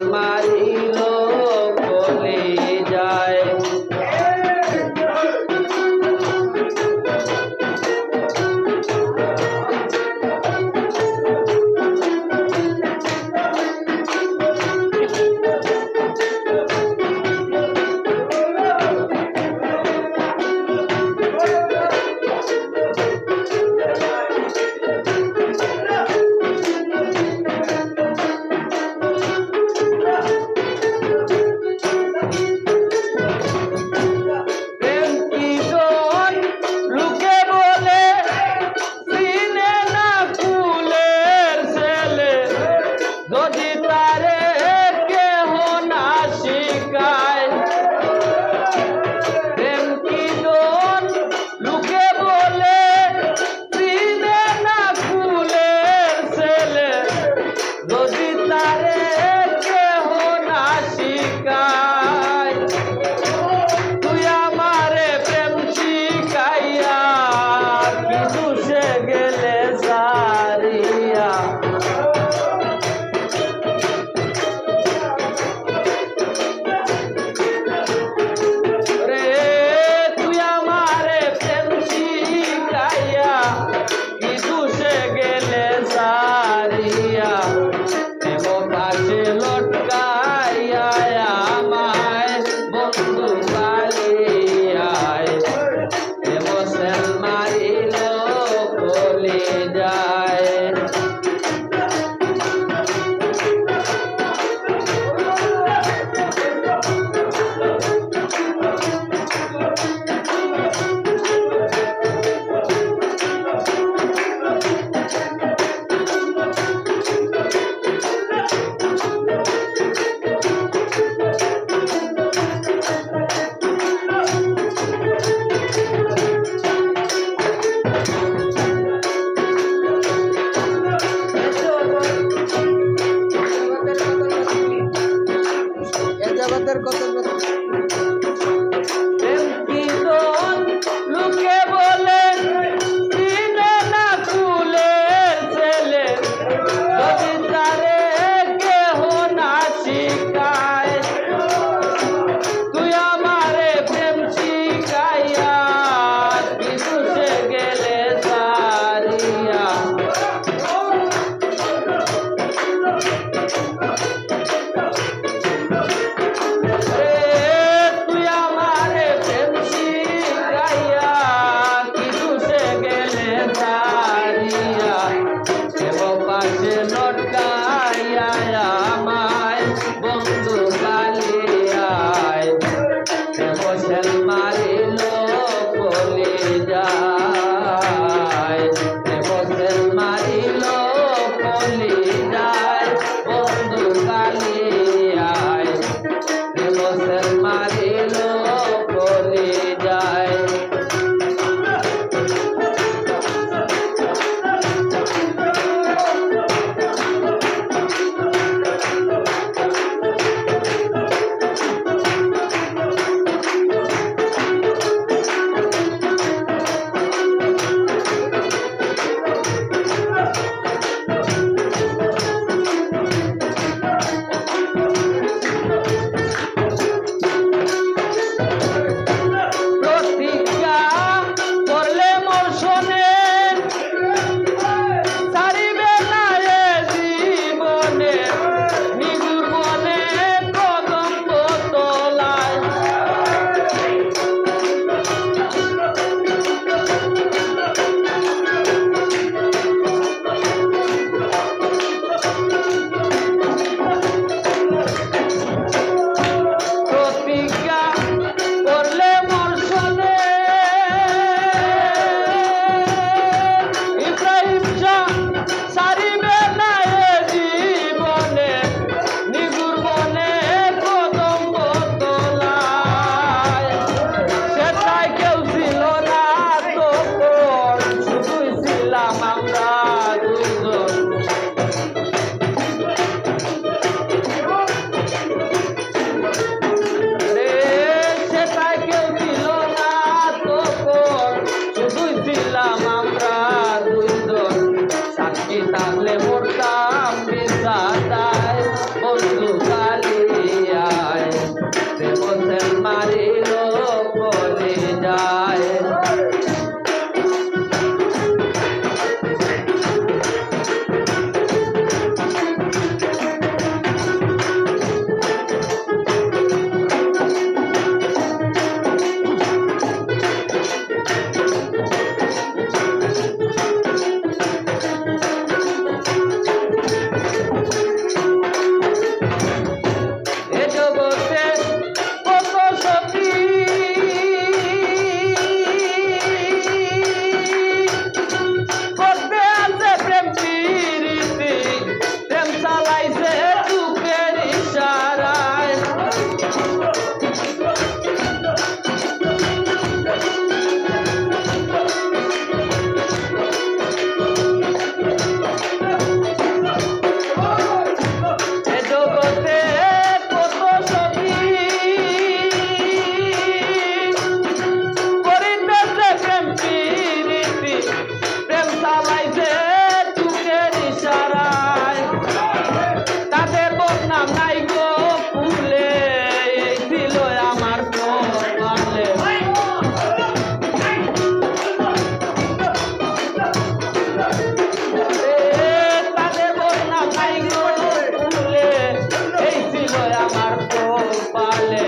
মারিল বলে যায়। এ জগতে কত সতী করতে আছে প্রেম প্রীতি, প্রেম চালাইছে চোখের ইশারায়। এ জগতে কত সতী করিতেছে প্রেম প্রীতি, প্রেম চালাইছে চোখের ইশারায়। তাদের বদনাম নাই গো ফুলে, এই ছিল আমার কপালে। তাদের বদনাম নাই গো ফুলে, এই ছিল আমার কপালে।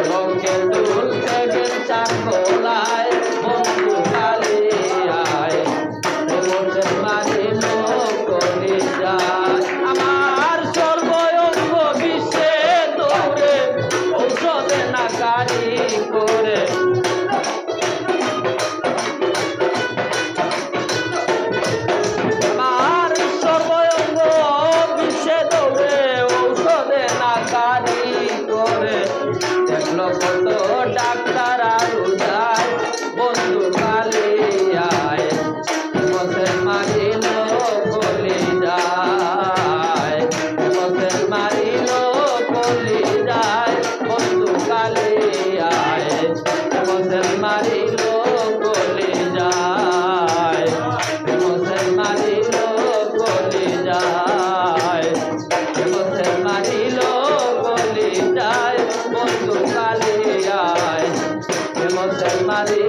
রঙের দুল থেকে চার গোলায় বন্ধু কালিয়ায়, মনের মারিল কলি যায়। আমার সর্বঙ্গ বিশ্বে দৌড়ে ঔষধে না কারি করে। আমার সর্বঙ্গ বিশ্বে দৌড়ে ঔষধে না কারি করে। দেখলো কত ডাক্তার আরু যায় বন্ধু কালিয়ায়, মনের মারিল কলি যায়। মনের মারিল কলি যায় বন্ধু কালিয়ায়, মনের মারিল কলি যায়। মনের মারিল কলি যায়, মনের মারিল কলি যায় বন্ধু কালিয়ায়, মনের মারিল